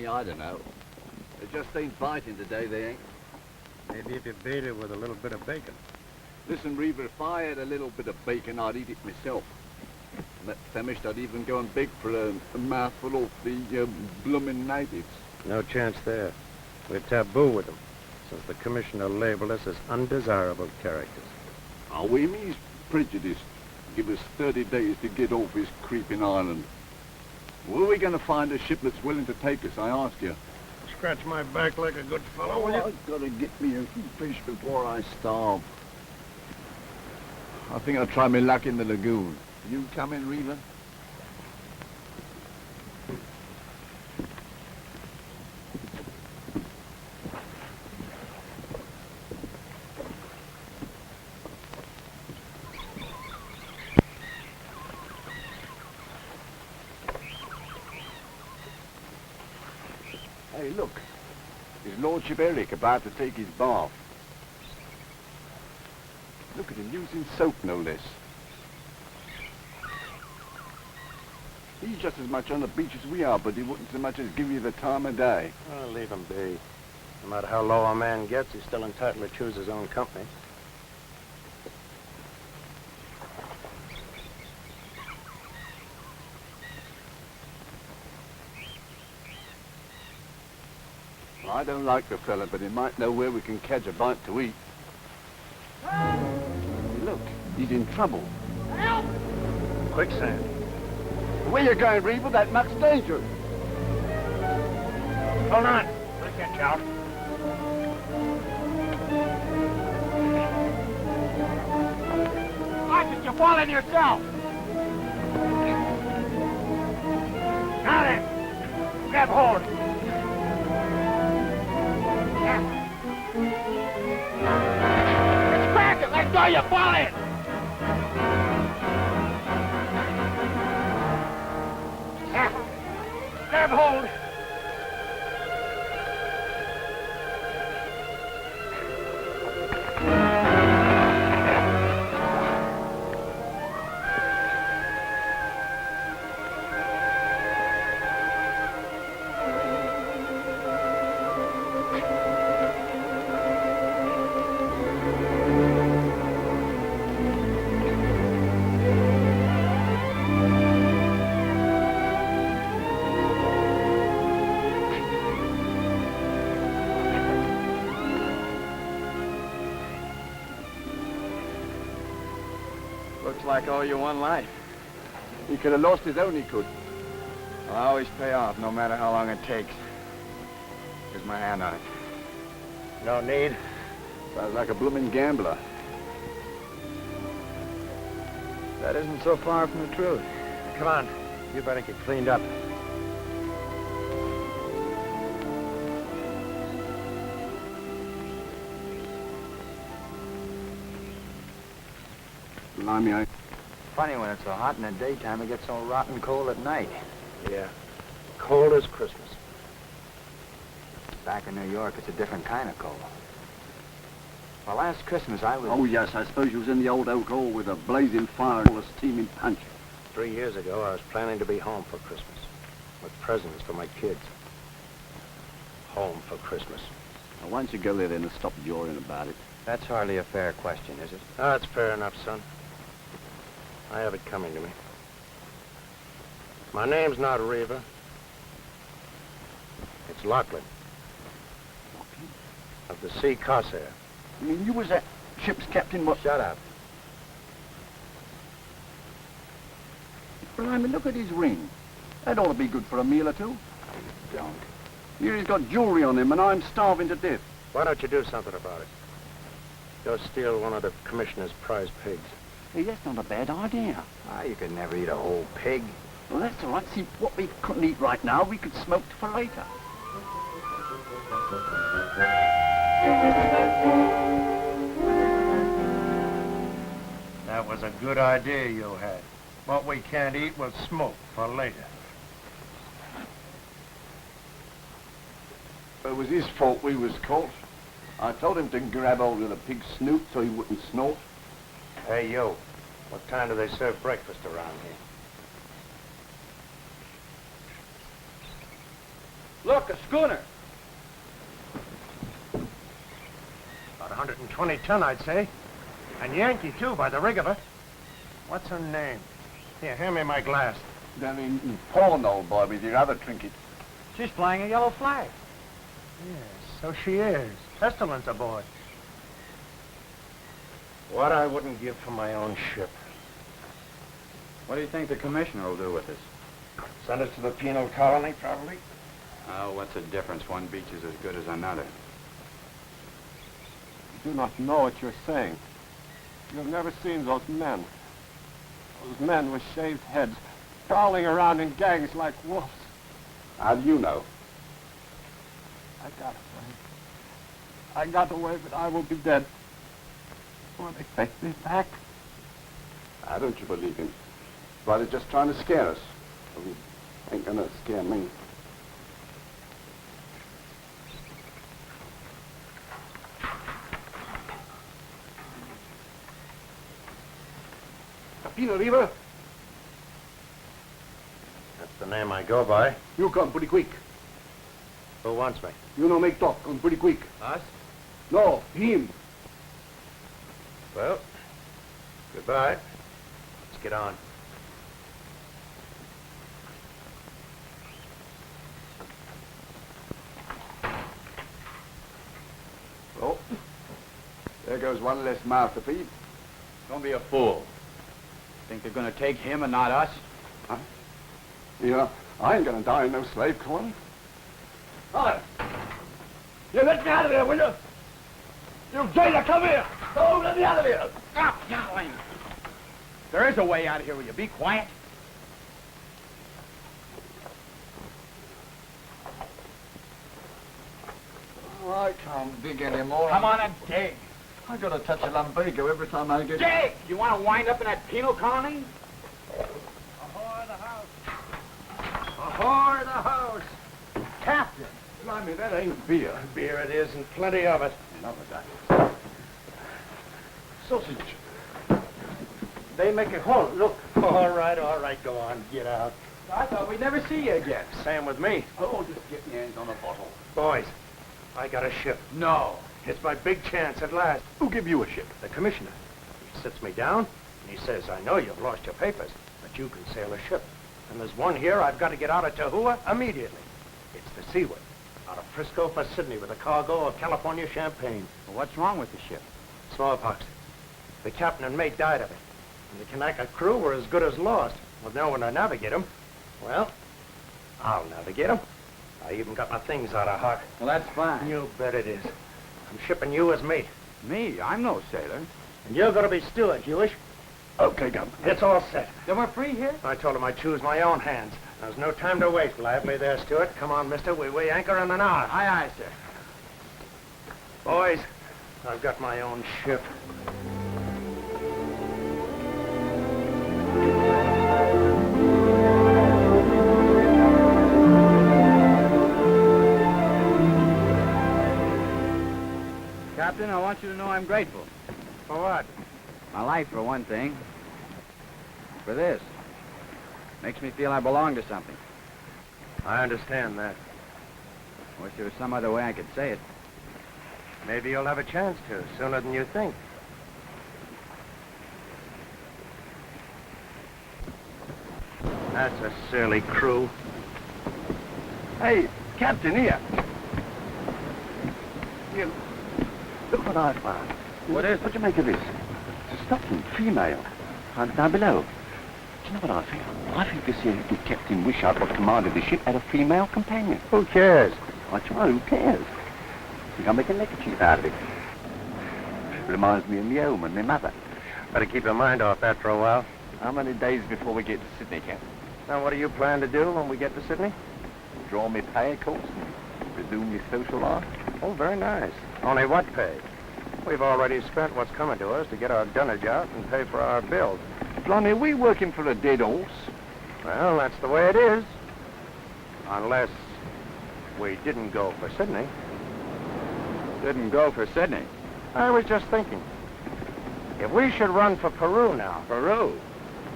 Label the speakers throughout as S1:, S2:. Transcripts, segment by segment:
S1: me, I don't know. They just ain't biting today, they ain't.
S2: Maybe if you bait it with a little bit of bacon.
S1: Listen, Reaver, if I had a little bit of bacon, I'd eat it myself. And that famished, I'd even go and beg for a mouthful of the bloomin' natives.
S2: No chance there. We're taboo with them, since the commissioner labeled us as undesirable characters.
S1: Oh, he's prejudiced. Give us 30 days to get off his creeping island. Where are we going to find a ship that's willing to take us, I ask you?
S2: Scratch my back like a good fellow, will you?
S1: I've got to get me a fish before I starve. I think I'll try my luck in the lagoon. You come in, Reaver? Hey, look. His Lordship Eric about to take his bath. Look at him using soap, no less. He's just as much on the beach as we are, but he wouldn't so much as give you the time of day.
S2: Well, leave him be. No matter how low a man gets, he's still entitled to choose his own company.
S1: I don't like the fella, but he might know where we can catch a bite to eat. Look, he's in trouble.
S3: Help!
S2: Quicksand.
S1: Where you going, Reaver? That much danger.
S2: Hold on. I'll get you out.
S3: Watch it, you're falling yourself! Got it! Grab hold! It's cracking! Let go, you're falling! Grab hold!
S4: Like owe you one life.
S1: He could have lost his own, he could.
S4: I'll always pay off, no matter how long it takes. Here's my hand on it.
S2: No need.
S1: Sounds like a blooming gambler.
S4: That isn't so far from the truth.
S2: Come on. You better get cleaned up.
S1: Blimey,
S4: Funny when it's so hot in the daytime, it gets so rotten cold at night.
S2: Yeah. Cold as Christmas.
S4: Back in New York, it's a different kind of cold. Well, last Christmas I was...
S1: Oh, yes, I suppose you was in the old oak hall with a blazing fire and all a steaming punch.
S2: 3 years ago, I was planning to be home for Christmas. With presents for my kids. Home for Christmas.
S1: Now, why don't you go there then and stop joring about it?
S4: That's hardly a fair question, is it?
S2: Oh, that's fair enough, son. I have it coming to me. My name's not Reaver. It's Lachlan. Of the Sea Corsair.
S1: I mean, you was that ship's captain, what?
S2: Shut up.
S1: Blimey, look at his ring. That ought to be good for a meal or two.
S4: Don't.
S1: Here he's got jewelry on him, and I'm starving to death.
S2: Why don't you do something about it? Go steal one of the commissioner's prize pigs.
S1: Hey, that's not a bad idea.
S4: Ah, you could never eat a whole pig.
S1: Well, that's all right. See, what we couldn't eat right now, we could smoke for later.
S2: That was a good idea you had. What we can't eat, we'll smoke for later.
S1: It was his fault we was caught. I told him to grab hold of the pig's snoot so he wouldn't snort.
S2: Hey, yo, what time do they serve breakfast around here?
S4: Look, a schooner.
S2: About 120 ton, I'd say. And Yankee, too, by the rig of her. What's her name? Here, hand me my glass.
S1: Then in pawn, old boy, with your other trinkets.
S4: She's flying a yellow flag.
S2: Yes, so she is. Pestilence aboard. What I wouldn't give for my own ship.
S4: What do you think the commissioner will do with us?
S2: Send us to the penal colony, probably.
S4: Oh, what's the difference? One beach is as good as another.
S5: You do not know what you're saying. You have never seen those men. Those men with shaved heads, prowling around in gangs like wolves.
S1: How do you know?
S5: I got away. I got away, but I will be dead. Will they take me back?
S1: I don't you believe him. But he's just trying to scare us. Well, he ain't gonna scare me. Capino River,
S2: That's the name I go by.
S1: you come pretty quick.
S2: Who wants me?
S1: You no make talk, come pretty quick.
S2: Us?
S1: No, him.
S2: Well, goodbye. Let's get on.
S1: Oh, there goes one less mouth to feed.
S4: Don't be a fool. Think they're gonna take him and not us?
S1: Huh? Yeah, I ain't gonna die in no slave colony.
S3: Hi. You let me out of here, will you? You jailer, come here. Oh, let me out of here.
S4: Stop yowling! There is a way out of here. Will you be quiet?
S1: Oh, I can't dig anymore.
S4: Come on and dig.
S1: I gotta touch a lumbago every time I get...
S4: Dig! You want to wind up in that penal colony?
S2: Ahoy the house! Ahoy the house! Captain!
S1: Blimey, that ain't beer.
S2: Beer it is, and plenty of it.
S1: Enough of that. Sausage.
S2: They make a halt. Look. All right, go on. Get out.
S4: I thought we'd never see you again.
S2: Same with me.
S1: Oh, just get your hands on a bottle.
S2: Boys, I got a ship.
S4: No.
S2: It's my big chance at last.
S1: Who give you a ship?
S2: The commissioner. He sits me down, and he says, I know you've lost your papers, but you can sail a ship. And there's one here I've got to get out of Tahua immediately. It's the Seaward, out of Frisco for Sydney with a cargo of California champagne.
S4: Well, what's wrong with the ship?
S2: Smallpox. The captain and mate died of it. And the Kanaka crew were as good as lost. With no one to navigate them, well, I'll navigate them. I even got my things out of hock.
S4: Well, that's fine.
S2: You bet it is. I'm shipping you as mate.
S4: Me? I'm no sailor.
S2: And you're going to be steward, Hewish.
S1: Okay, Governor.
S2: It's all set.
S4: Then we're free here?
S2: I told him I'd choose my own hands. There's no time to waste. Lively there, Stewart. Come on, mister. We weigh anchor in an hour.
S4: Aye, aye, sir.
S2: Boys, I've got my own ship.
S4: Captain, I want you to know I'm grateful.
S2: For what?
S4: My life, for one thing. For this. Makes me feel I belong to something.
S2: I understand that.
S4: Wish there was some other way I could say it.
S2: Maybe you'll have a chance to, sooner than you think. That's a surly crew.
S1: Hey, Captain, here. Here, look what I found.
S4: What is it?
S1: What do you make of this? It's a stocking, female. Down below. Do you know what I think? I think this here little Captain Wishart, what commanded the ship, had a female companion.
S2: Who cares?
S1: I try, who cares? Think I'll make a neckerchief out of it. Reminds me of me home and my mother.
S2: Better keep your mind off that for a while.
S1: How many days before we get to Sydney, Captain?
S2: Now, what do you plan to do when we get to Sydney?
S1: Draw me pay, of course, and resume me social life.
S2: Oh, very nice. Only what pay? We've already spent what's coming to us to get our dunnage out and pay for our bills.
S1: Blimey, are we working for a dead horse?
S2: Well, that's the way it is. Unless we didn't go for Sydney.
S4: Didn't go for Sydney.
S2: I was just thinking. If we should run for Peru now.
S4: Peru?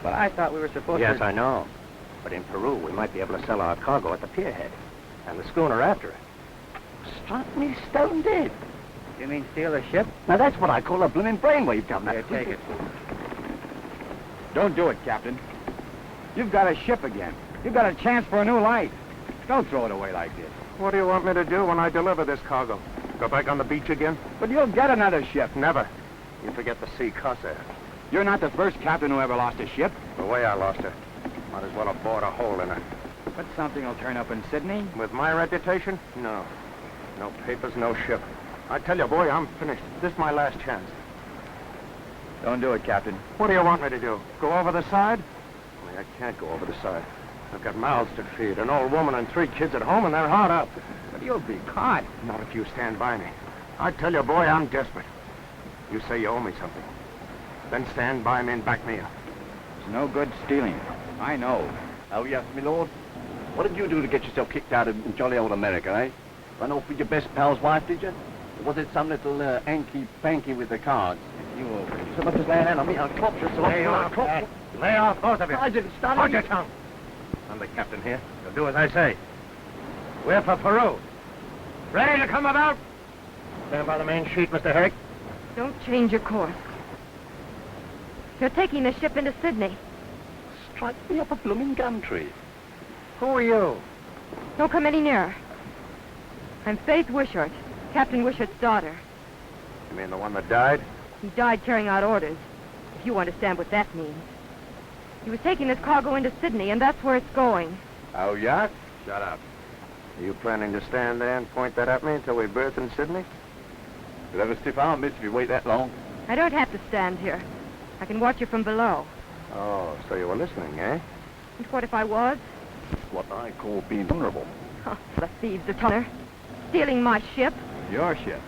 S4: But I thought we were supposed to...
S2: Yes, I know. But in Peru, we might be able to sell our cargo at the pierhead. And the schooner after it.
S3: Struck me stone dead.
S4: You mean steal a ship?
S3: Now, that's what I call a blooming brainwave, Governor.
S4: Here, take it. Don't do it, Captain. You've got a ship again. You've got a chance for a new life. Don't throw it away like this.
S2: What do you want me to do when I deliver this cargo? Go back on the beach again?
S4: But you'll get another ship.
S2: Never. You forget the sea Corsair.
S4: You're not the first captain who ever lost a ship.
S2: The way I lost her. Might as well have bored a hole in her.
S4: But something will turn up in Sydney.
S2: With my reputation? No. No papers, no ship. I tell you, boy, I'm finished. This is my last chance.
S4: Don't do it, Captain.
S2: What do you want me to do? Go over the side? I can't go over the side. I've got mouths to feed, an old woman and 3 kids at home, and they're hard up.
S4: But you'll be caught.
S2: Not if you stand by me. I tell you, boy, I'm desperate. You say you owe me something. Then stand by me and back me up.
S4: It's no good stealing. I know.
S1: Oh, yes, my lord. What did you do to get yourself kicked out of jolly old America, eh? Run off with your best pal's wife, did you? Or was it some little hanky-panky with the cards?
S4: You open.
S1: So much as lay a hand on me, I'll clop you. So
S2: Lay off, Lay off, both of you.
S1: I didn't start
S2: Hold your tongue. I'm the captain here. You'll do as I say. We're for Peru. Ready to come about? Stand by the main sheet, Mr. Herrick.
S6: Don't change your course. You're taking the ship into Sydney.
S1: Strike me up a blooming gum tree.
S2: Who are you?
S6: Don't come any nearer. I'm Faith Wishart, Captain Wishart's daughter.
S2: You mean the one that died?
S6: He died carrying out orders, if you understand what that means. He was taking this cargo into Sydney, and that's where it's going.
S1: Oh, yeah?
S4: Shut up.
S2: Are you planning to stand there and point that at me until we berth in Sydney?
S1: You'll have a stiff arm, miss, if you wait that long.
S6: I don't have to stand here. I can watch you from below.
S2: Oh, so you were listening, eh?
S6: And what if I was?
S1: What I call being honorable.
S6: Oh, the thieves, the tonner. Stealing my ship.
S4: Your ship.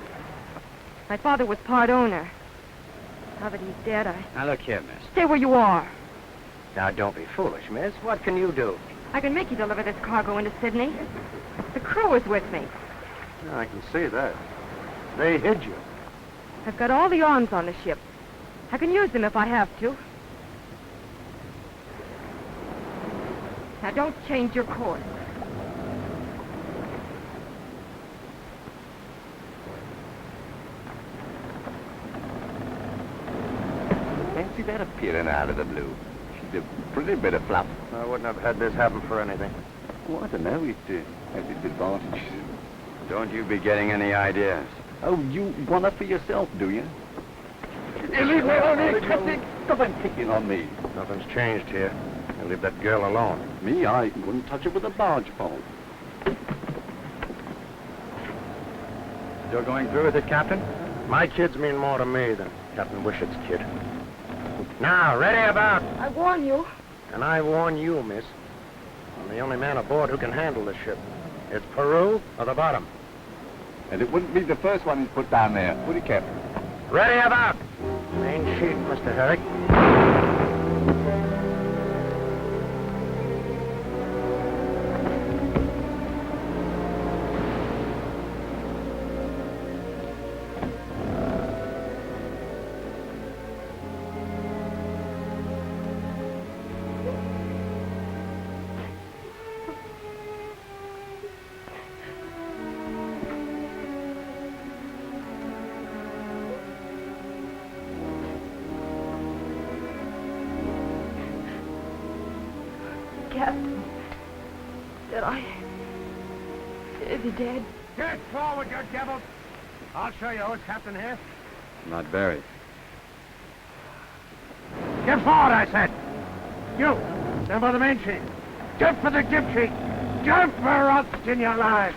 S6: My father was part owner. Now that he's dead,
S4: Now look here, miss.
S6: Stay where you are.
S2: Now, don't be foolish, miss. What can you do?
S6: I can make you deliver this cargo into Sydney. The crew is with me.
S2: I can see that. They hid you.
S6: I've got all the arms on the ship. I can use them if I have to. Now, don't change your course.
S1: Fancy that appearing out of the blue. She's a pretty bit of fluff.
S2: I wouldn't have had this happen for anything.
S1: Well, I don't know. It has its advantages.
S4: Don't you be getting any ideas.
S1: Oh, you want her for yourself, do you? You leave me alone, Captain. Stop picking on me.
S2: Nothing's changed here. You leave that girl alone.
S1: Me, I wouldn't touch her with a barge pole.
S4: You're going through with it, Captain?
S2: My kids mean more to me than Captain Wishart's kid. Now, ready about.
S6: I warn you.
S2: And I warn you, miss. I'm the only man aboard who can handle the ship. It's Peru or the bottom.
S1: And it wouldn't be the first one he's put down there, would he, Captain?
S2: Ready about. Main sheet, Mr. Herrick.
S6: Captain. Is he dead?
S2: Get forward, you devils! I'll show you who's captain here.
S4: Not buried.
S2: Get forward, I said! You, stand by the main sheet. Jump for the jib sheet! Jump or else in your lives!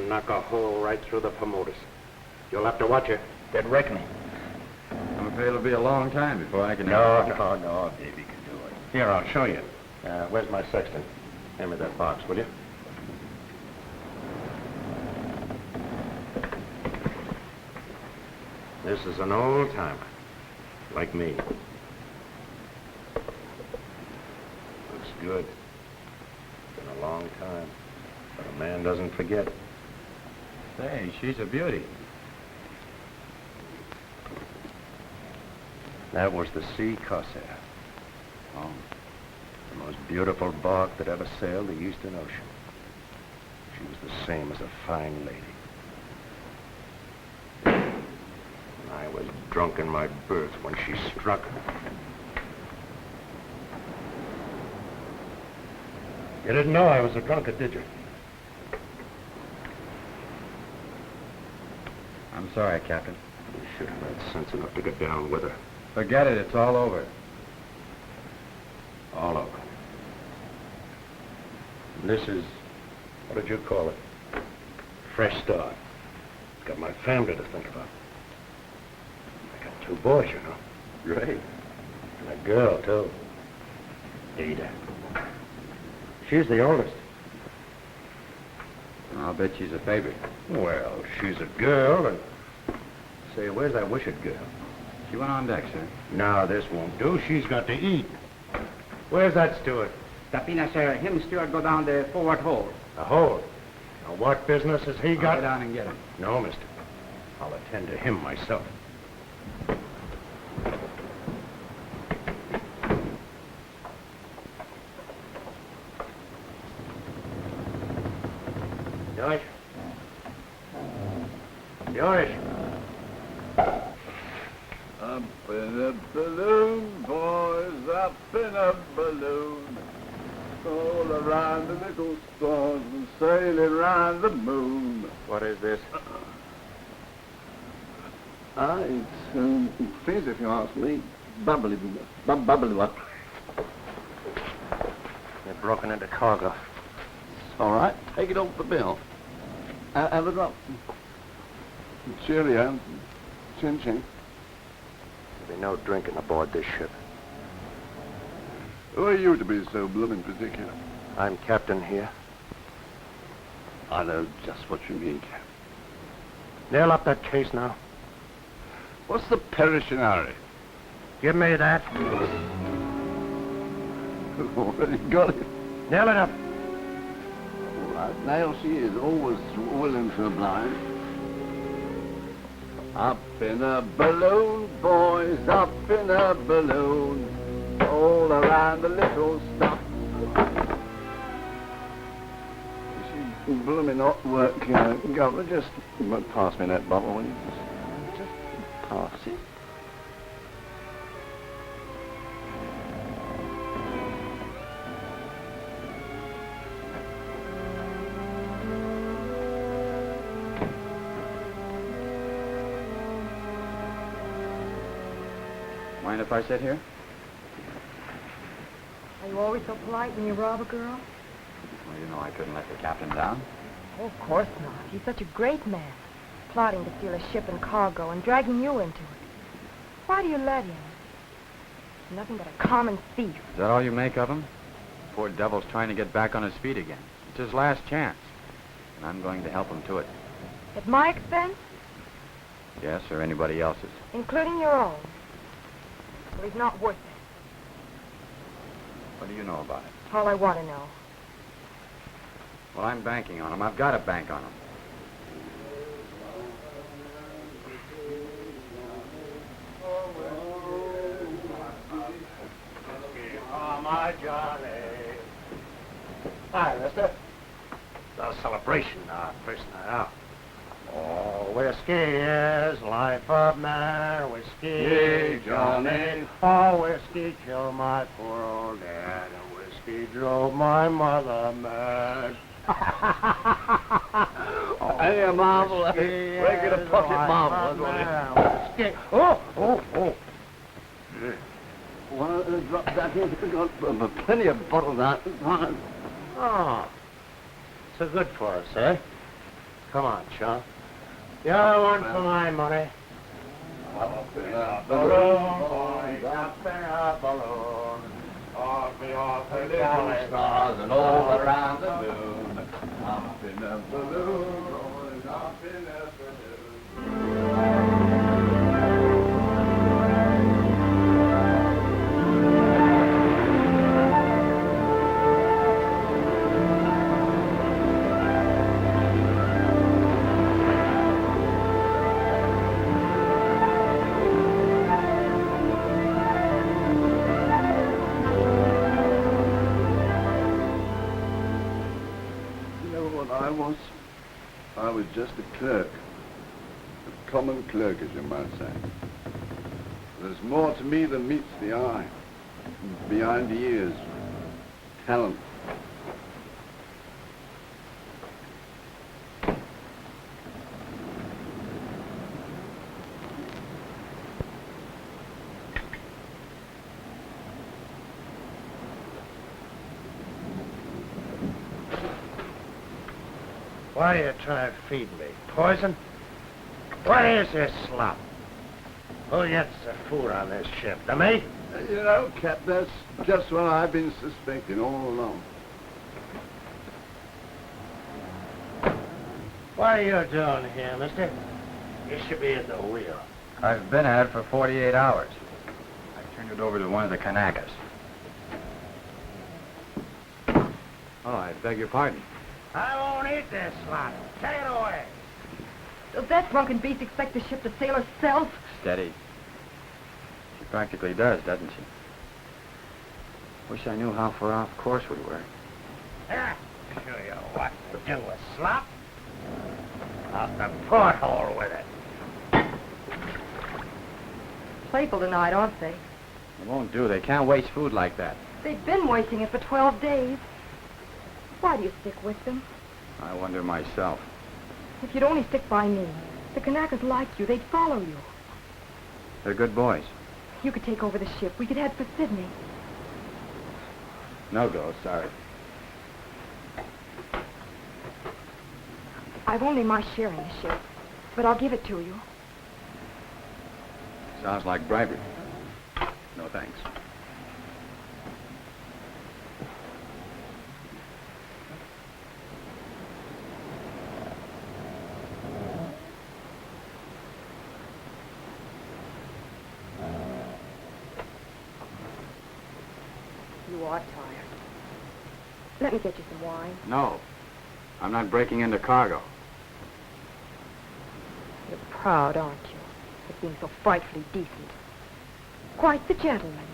S2: Knock a hole right through the promoters. You'll have to watch it. Get reckoning.
S4: I'm afraid it'll be a long time before I can...
S2: No, Davy can do it. Here, I'll show you. Where's my sextant? Hand me that box, will you? This is an old timer, like me. Looks good. Been a long time, but a man doesn't forget.
S4: Say, she's a beauty.
S2: That was the Sea Corsair.
S4: Oh.
S2: The most beautiful bark that ever sailed the Eastern Ocean. She was the same as a fine lady. I was drunk in my berth when she struck. You didn't know I was a drunkard, did you?
S4: I'm sorry, Captain.
S2: You should have had sense enough to get down with her.
S4: Forget it. It's all over.
S2: All over. And this is, what did you call it? Fresh start. Got my family to think about. I got 2 boys, you know.
S4: Great.
S2: And a girl, too. Ada. She's the oldest.
S4: I'll bet she's a favorite.
S2: Well, she's a girl, and... Say, where's that wishing girl?
S4: She went on deck, sir.
S2: No, this won't do. She's got to eat. Where's that steward?
S7: Tapina, sir. Him steward go down the forward hold.
S2: The hold. Now, what business has he got?
S4: Go down and get him.
S2: No, mister. I'll attend to him myself. George? George?
S1: Up in a balloon, boys, up in a balloon. All around the little stars and sailing round the moon.
S2: What is this?
S3: It's please, if you ask me, bubbly what?
S2: They've broken into cargo.
S3: All right, take it off the bill. Have a drop.
S1: Cheerio. Chin chin.
S2: There'll be no drinking aboard this ship.
S1: Who are you to be so bloomin' particular?
S2: I'm captain here.
S3: I know just what you mean, Cap.
S2: Nail up that case now.
S1: What's the Perishinari?
S2: Give me that.
S3: Already got it.
S2: Nail it up.
S3: All right, now she is always willing to oblige.
S1: Up in a balloon, boys, up in a balloon. All around the little stuff. She's blooming hot work, Governor. Just pass me that bottle, will you? Just pass it.
S4: Mind if I sit here?
S6: Are you always so polite when you rob a girl?
S4: Well, you know I couldn't let the captain down.
S6: Oh, of course not. He's such a great man. Plotting to steal a ship and cargo and dragging you into it. Why do you let him? He's nothing but a common thief.
S4: Is that all you make of him? Poor devil's trying to get back on his feet again. It's his last chance. And I'm going to help him to it.
S6: At my expense?
S4: Yes, or anybody else's.
S6: Including your own. Well, he's not worth it.
S4: What do you know about it?
S6: All I want to know.
S4: Well, I'm banking on him. I've got to bank on him.
S2: Oh, my Johnny. Hi, mister. It's our celebration, our first night out. Oh, whiskey is life of man, whiskey, Johnny. Oh, whiskey killed my poor old dad, and whiskey drove my mother mad. Oh,
S3: Hey, a marvel.
S2: whiskey
S3: Break it a
S2: is
S3: pocket
S2: life
S3: marvel.
S2: of
S3: That's what it is.
S2: man, whiskey. Oh.
S3: One drop that in. We've got plenty of bottles out.
S2: Oh, so good for us, eh? Come on, Sean. You're one for my money. Up in a balloon, boys, up in a balloon. All me off
S1: The
S2: the
S1: little
S2: dollar.
S1: stars and all around the moon. Up in a balloon, going up in a balloon. I was just a clerk. A common clerk, as you might say. There's more to me than meets the eye. Behind the ears. Talent.
S2: Why are you trying to feed me? Poison? What is this slop? Who gets the food on this ship? The mate?
S1: You know, Cap, that's just what I've been suspecting all along.
S2: What are you doing here, mister? You should be at the wheel.
S4: I've been at it for 48 hours. I turned it over to one of the Kanakas. Oh, I beg your pardon.
S2: I won't eat this slop. Take it away.
S6: Does that drunken beast expect the ship to sail herself?
S4: Steady. She practically does, doesn't she? Wish I knew how far off course we were.
S2: Here, show you what to do with slop. Out the porthole with it.
S6: Playful tonight, aren't they?
S4: It won't do. They can't waste food like that.
S6: They've been wasting it for 12 days. Why do you stick with them?
S4: I wonder myself.
S6: If you'd only stick by me, the Kanakas like you. They'd follow you.
S4: They're good boys.
S6: You could take over the ship. We could head for Sydney.
S4: No go, sorry.
S6: I've only my share in the ship, but I'll give it to you.
S4: Sounds like bribery. No thanks.
S6: You are tired. Let me get you some wine.
S4: No. I'm not breaking into cargo.
S6: You're proud, aren't you, of being so frightfully decent? Quite the gentleman.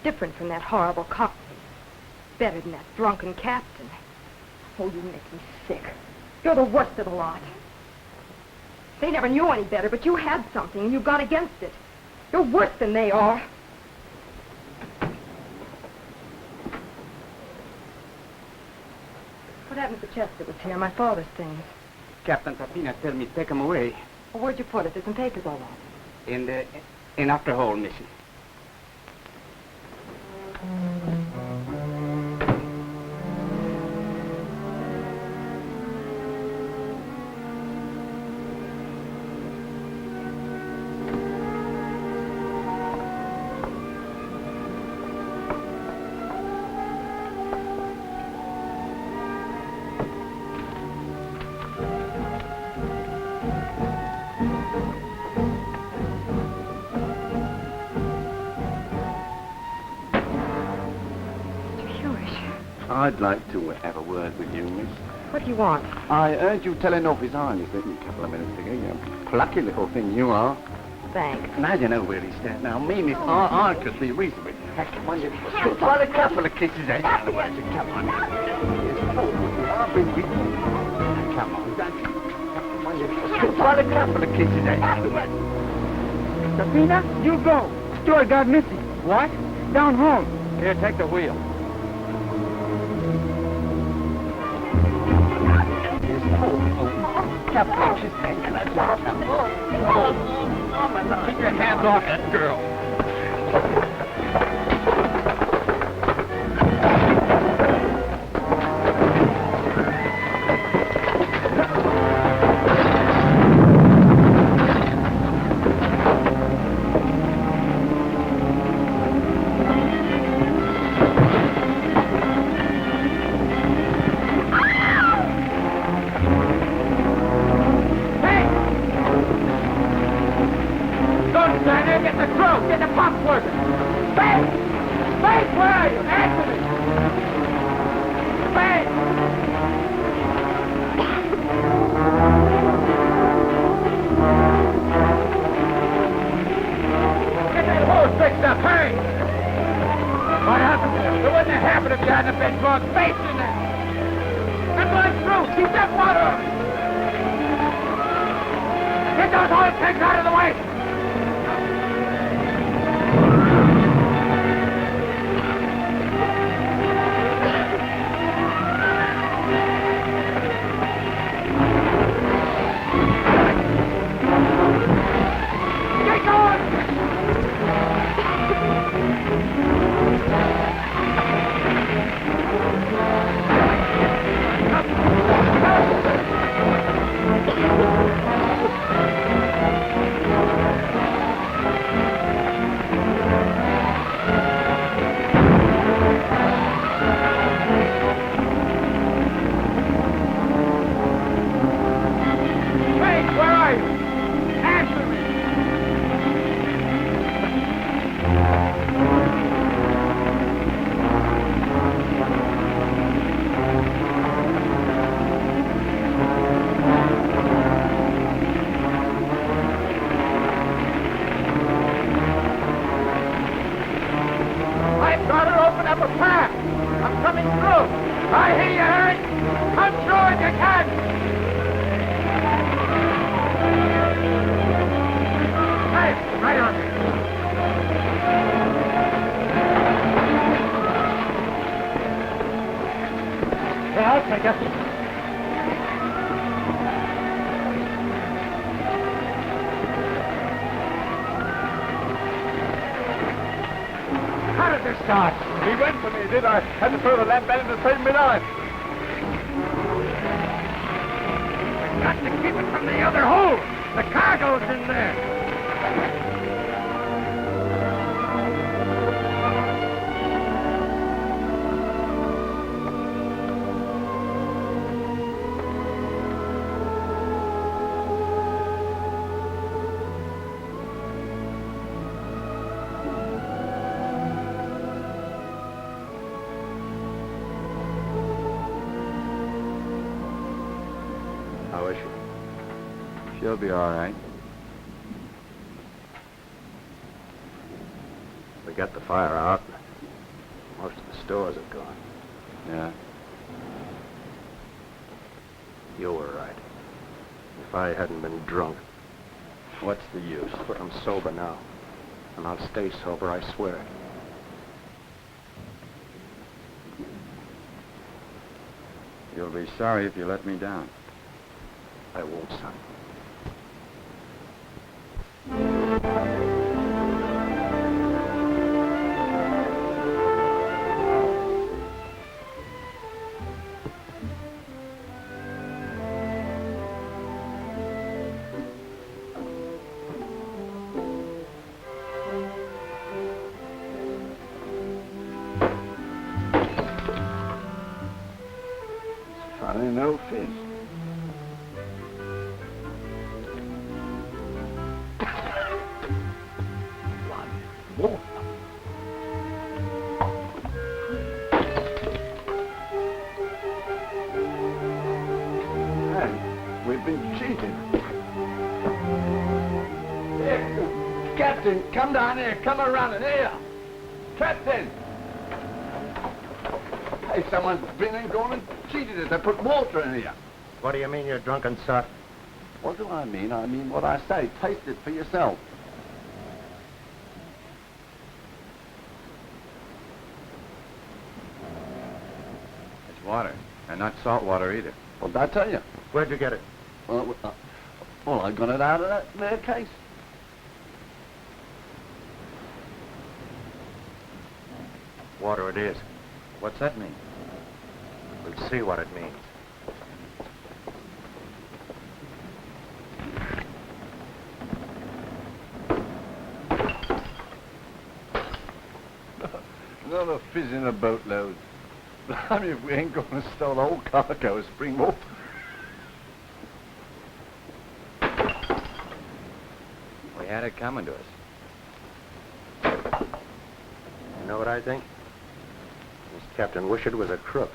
S6: Different from that horrible cockney. Better than that drunken captain. Oh, you make me sick. You're the worst of the lot. They never knew any better, but you had something, and you got against it. You're worse than they are. What happened to the chest that was here? My father's things.
S7: Captain Tapina tell me take him away
S6: Well, where'd you put it? There's some papers all over.
S7: in after hole mission.
S1: I'd like to have a word with you, miss.
S6: What do you want?
S1: I heard you telling off his Highness a couple of minutes ago. You plucky little thing you are.
S6: Thanks.
S1: Now you know where he's at. Now, me, miss, I could be reasonable. Well, a couple of kisses, eh? Come on. I've been with you. Come on, don't you? Well, a couple of kisses, eh?
S7: Tapina, you go. Stuart got missing. What? Down home.
S4: Here, take the wheel.
S1: Keep your hands off that girl.
S7: get the pumps working. Bates! Bates, where are you? Answer me! Bates! Get that hose fixed up, hurry! What happened to you? It wouldn't have happened if you hadn't been throwing Bates in there. I'm going through. Keep that water on. Get those oil tanks out of the way. Get going!
S3: He went for me, did I? Had to throw the lamp at him to save me life.
S7: We've got to keep it from the other hole. The cargo's in there.
S4: She'll be all right.
S2: We got the fire out. Most of the stores are gone.
S4: Yeah.
S2: You were right. If I hadn't been drunk.
S4: What's the use?
S2: But I'm sober now. And I'll stay sober, I swear it.
S4: You'll be sorry if you let me down.
S2: I won't, son.
S1: Funny, no fish. We've been cheated. Here, Captain, come down here. Come around it. Here. Captain. Hey, someone's been and gone and cheated us. They put water in here.
S2: What do you mean, you're drunken, sir?
S1: What do I mean? I mean what I say. Taste it for yourself.
S4: It's water, and not salt water either.
S1: What did I tell you?
S2: Where'd you get it?
S1: Well, I got it out of that there case.
S2: Water it is.
S4: What's that mean?
S2: We'll see what it means.
S1: Another fizz in a boatload. I mean, if we ain't going to stow the whole cargo of spring water.
S4: We had it coming to us.
S2: know what I think? This Captain Wishart was a crook.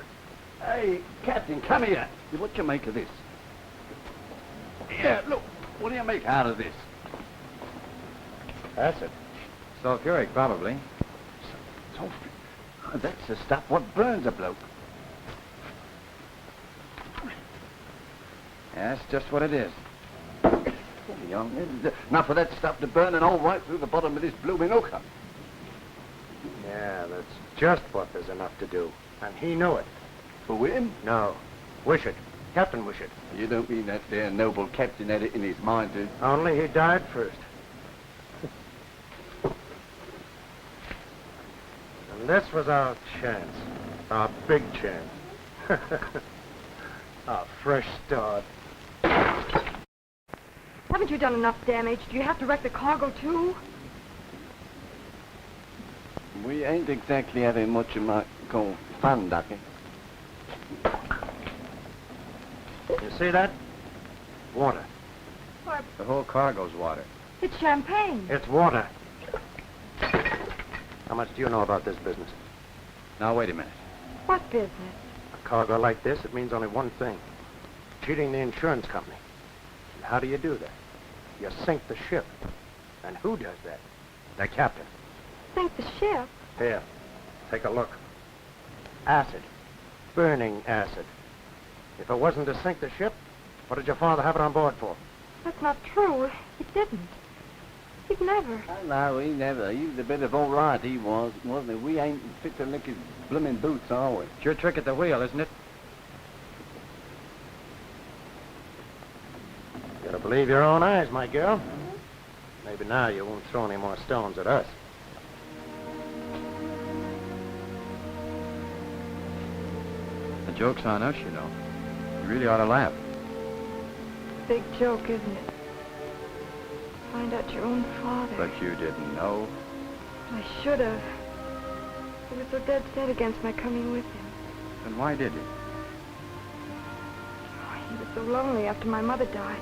S1: Hey, Captain, come here. What you make of this? Yeah, look. What do you make out of this?
S2: Acid.
S4: Sulfuric, probably.
S1: That's the stuff what burns a bloke.
S4: Yeah, that's just what it is.
S1: Enough of that stuff to burn and all right through the bottom of this blooming hooker.
S2: Yeah, that's just what there's enough to do. And he knew it.
S1: For him?
S2: No. Wishart. Captain Wishart.
S1: You don't mean that there noble captain had it in his mind to...
S2: Only he died first. And this was our chance. Our big chance. Our fresh start.
S6: Haven't you done enough damage? Do you have to wreck the cargo, too?
S1: We ain't exactly having much you might call fun, Ducky.
S2: You see that? Water.
S6: Why,
S4: The whole cargo's water.
S6: it's champagne.
S2: It's water. How much do you know about this business?
S4: Now, wait a minute.
S6: What business?
S2: A cargo like this, it means only one thing. Cheating the insurance company. And how do you do that? You sink the ship. And who does that? The captain.
S6: Sink the ship?
S2: Here, take a look. Acid. Burning acid. If it wasn't to sink the ship, what did your father have it on board for?
S6: That's not true. He didn't. He'd never.
S1: No, he never. He was a bit of all right, he was, wasn't he? We ain't fit to lick his blooming boots, are we?
S4: It's your trick at the wheel, isn't it?
S2: You gotta believe your own eyes, my girl. Maybe now you won't throw any more stones at us.
S4: The joke's on us, you know. You really ought to laugh.
S6: Big joke, isn't it? Find out your own father.
S4: But you didn't know.
S6: I should have. He was so dead set against my coming with him.
S4: Then why did you?
S6: Oh, he was so lonely after my mother died.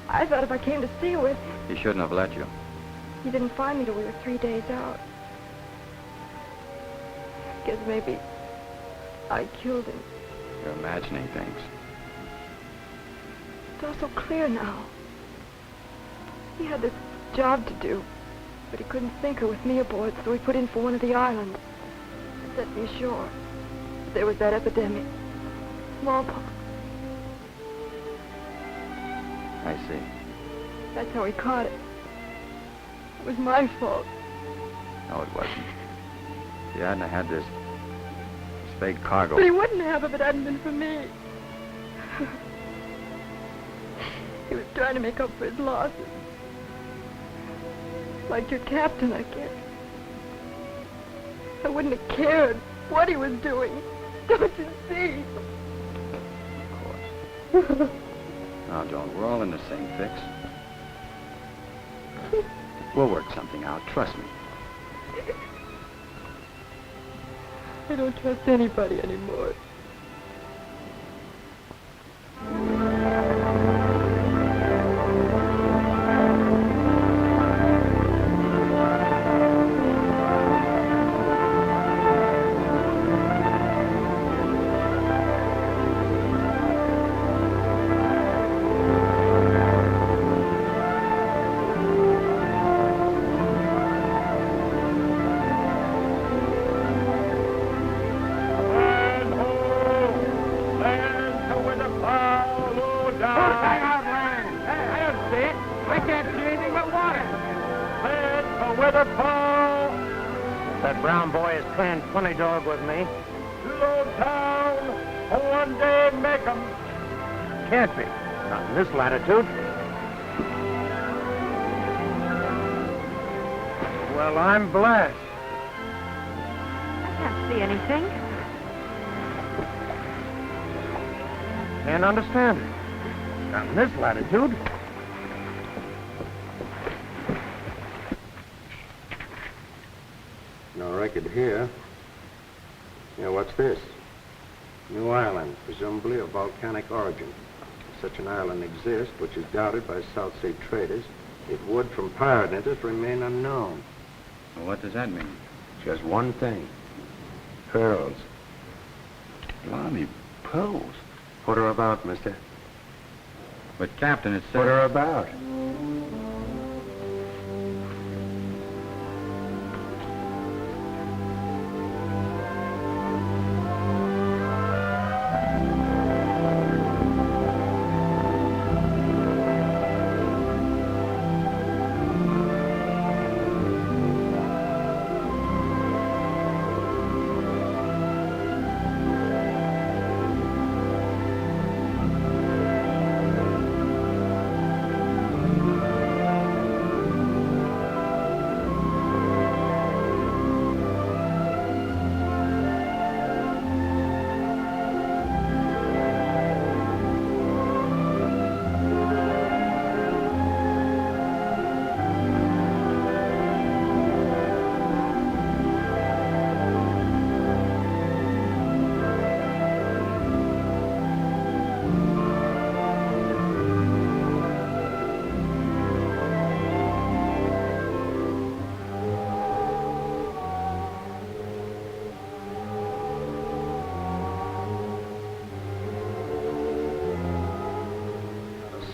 S6: I thought if I came to see with him.
S4: He shouldn't have let you.
S6: He didn't find me till we were 3 days out. Guess maybe I killed him.
S4: You're imagining things.
S6: It's all so clear now. He had this job to do, but he couldn't sink her with me aboard, so he put in for one of the islands and set me ashore. But there was that epidemic. Smallpox.
S4: I see.
S6: That's how he caught it. It was my fault.
S4: No, it wasn't. If you hadn't had this fake cargo.
S6: But he wouldn't have if it hadn't been for me. He was trying to make up for his losses. Like your captain, I guess. I wouldn't have cared what he was doing. Don't you see?
S4: Of course. Now, Joan, we're all in the same fix. We'll work something out, trust me.
S6: I don't trust anybody anymore.
S2: That brown boy is playing funny dog with me.
S3: Slow down. One day make 'em.
S2: Can't be. Not in this latitude. Well, I'm blessed.
S6: I can't see anything.
S2: Can't understand it. Not in this latitude. No record here. Yeah, what's this? New island, presumably of volcanic origin. If such an island exists, which is doubted by South Sea traders, it would, from pirate interest, remain unknown.
S4: Well, what does that mean?
S2: Just one thing. Pearls.
S4: Blimey, pearls.
S2: Put her about, mister.
S4: But, Captain, it says...
S2: Put her about.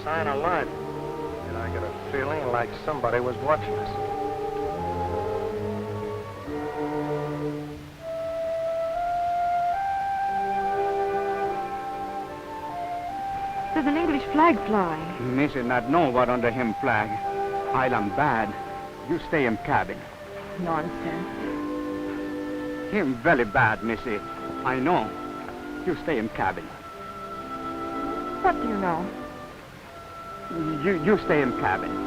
S2: Sign of life. And I got a feeling like somebody was watching us.
S6: There's an English flag flying.
S4: Missy not know what under him flag. Island bad. You stay in cabin.
S6: Nonsense.
S4: Him very bad, Missy. I know. You stay in cabin.
S6: What do you know?
S4: You stay in cabin.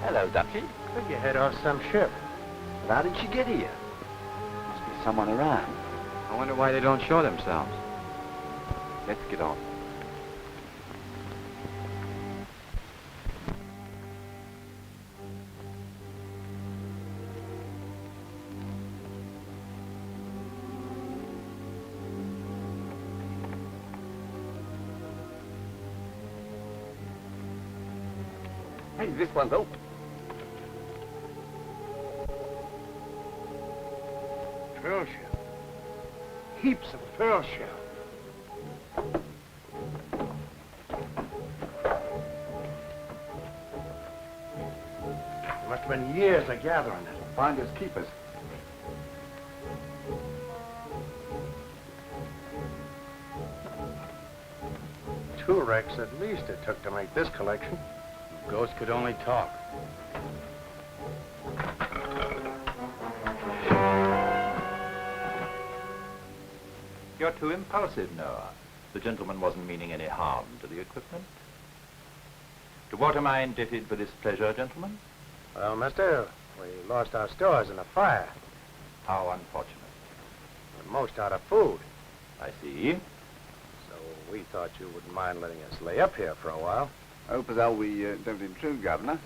S1: Hello, Ducky.
S2: Could you head off some ship?
S1: But how did she get here? Must be someone around.
S4: I wonder why they don't show themselves.
S1: Let's get on. Hey, this one's open.
S2: Pearl shell. Heaps of pearl shell. It must have been years of gathering it.
S1: Finders keepers.
S2: Two wrecks at least it took to make this collection.
S4: Ghosts could only talk.
S8: You're too impulsive, Noah. The gentleman wasn't meaning any harm to the equipment. To what am I indebted for this pleasure, gentlemen?
S2: Well, mister, we lost our stores in a fire.
S8: How unfortunate.
S2: We're most out of food.
S8: I see.
S2: So we thought you wouldn't mind letting us lay up here for a while.
S1: I hope as how we don't intrude, Governor.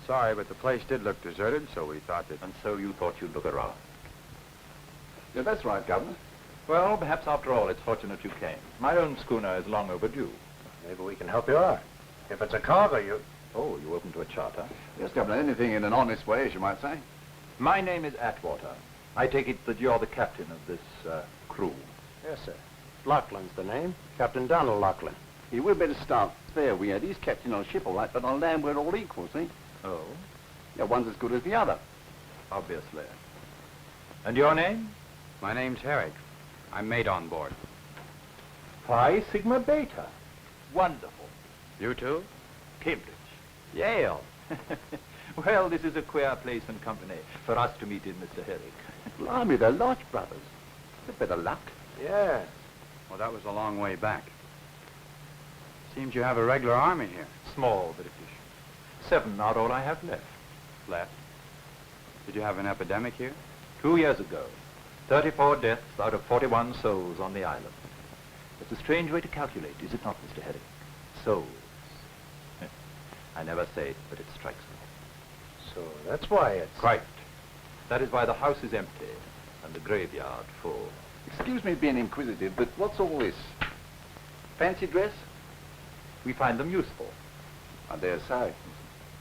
S4: Sorry, but the place did look deserted, so we thought that...
S8: And so you thought you'd look around.
S1: Yeah, that's right, Governor.
S8: Well, perhaps after all, it's fortunate you came. My own schooner is long overdue.
S2: Maybe we can help you out. If it's a cargo, you...
S8: Oh, you open to a charter?
S1: Yes, Governor, anything in an honest way, as you might say.
S8: My name is Atwater. I take it that you're the captain of this crew.
S2: Yes, sir. Laughlin's the name. Captain Donald Laughlin.
S1: Yeah, we'd better start fair. He's captain on a ship, all right, but on land we're all equal, see?
S8: Oh,
S1: Yeah, one's as good as the other.
S8: obviously. And your name?
S4: My name's Herrick. I'm mate on board.
S8: Phi Sigma Beta. Wonderful.
S4: You too?
S8: Cambridge. Yale. Well, this is a queer place and company for us to meet in, Mr. Herrick.
S1: Blimey, they're Lodge brothers. It's a bit of luck.
S2: Yeah.
S4: Well, that was a long way back. Seems you have a regular army here.
S8: Small, but efficient. 7 are all I have left.
S4: Left? Did you have an epidemic here?
S8: 2 years ago, 34 deaths out of 41 souls on the island. It's a strange way to calculate, is it not, Mr. Herrick? Souls. I never say it, but it strikes me.
S2: So that's why it's...
S8: Quite. That is why the house is empty and the graveyard full.
S1: Excuse me being inquisitive, but what's all this? Fancy dress?
S8: We find them useful.
S1: I dare say.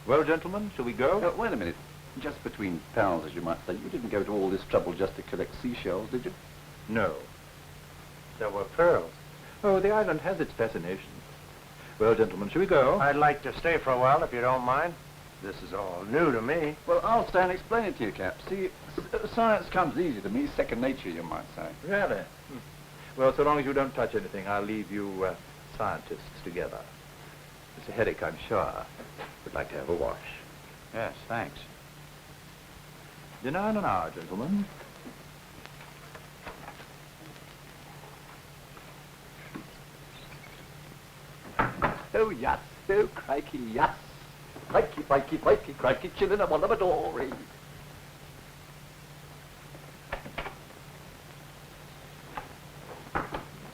S8: Well, gentlemen, shall we go?
S1: Wait a minute. Just between pals, as you might say, you didn't go to all this trouble just to collect seashells, did you?
S8: No.
S2: There were pearls.
S8: Oh, the island has its fascinations. Well, gentlemen, shall we go?
S2: I'd like to stay for a while, if you don't mind. This is all new to me.
S1: Well, I'll stay and explain it to you, Cap. See, science comes easy to me, second nature, you might say.
S8: Really? Well, so long as you don't touch anything, I'll leave you scientists together. Mr. Herrick, I'm sure, would like to have a wash.
S4: Yes, thanks.
S8: Dinner in an hour, gentlemen.
S1: Oh, yes. Oh, crikey, yes. Crikey, crikey, crikey, crikey, chillin' a Island-Rory.
S2: Is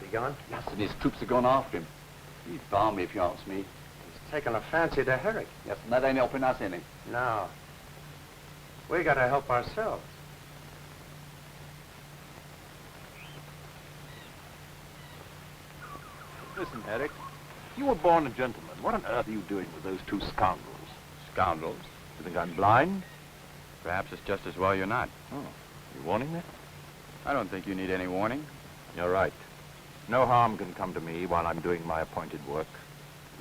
S2: he gone?
S1: Yes, and his troops have gone after him. He's balmy, if you ask me.
S2: He's taken a fancy to Herrick.
S1: Yes, and that ain't helping us any.
S2: No. We gotta help ourselves.
S8: Listen, Herrick, you were born a gentleman. What on earth are you doing with those two scoundrels?
S4: Scoundrels?
S8: You think I'm blind?
S4: Perhaps it's just as well you're not.
S8: Oh, you warning me?
S4: I don't think you need any warning.
S8: You're right. No harm can come to me while I'm doing my appointed work.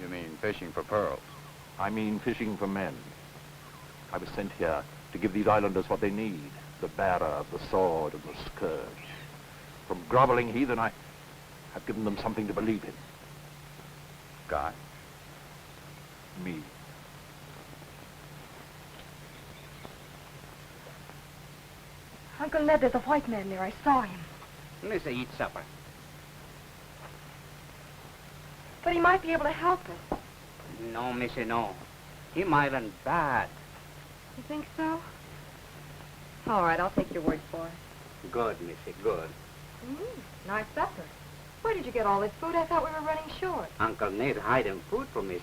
S4: You mean fishing for pearls?
S8: I mean fishing for men. I was sent here to give these islanders what they need. The bearer of the sword and the scourge. From groveling heathen, I've given them something to believe in.
S4: God?
S8: Me.
S6: Uncle Ned, there's a white man there. I saw him.
S3: Let's eat supper.
S6: But he might be able to help us.
S3: No, Missy, no. Him island bad.
S6: You think so? All right, I'll take your word for it.
S3: Good, Missy, good.
S6: Nice supper. Where did you get all this food? I thought we were running short.
S3: Uncle Ned hide him food for Missy.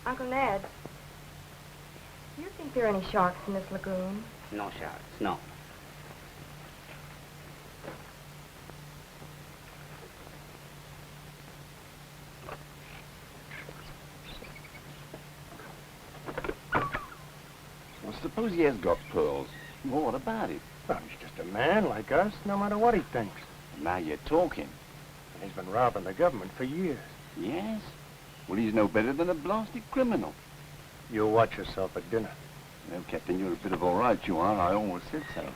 S6: Uncle Ned, do you think there are any sharks in this lagoon?
S3: No sharks, no.
S1: Well, suppose he has got pearls. Well, what about it?
S2: Well, he's just a man like us, no matter what he thinks.
S1: Now you're talking.
S2: And he's been robbing the government for years.
S1: Yes? Well, he's no better than a blasted criminal.
S2: You watch yourself at dinner.
S1: Well, Captain, you're a bit of all right, you are. I always said so.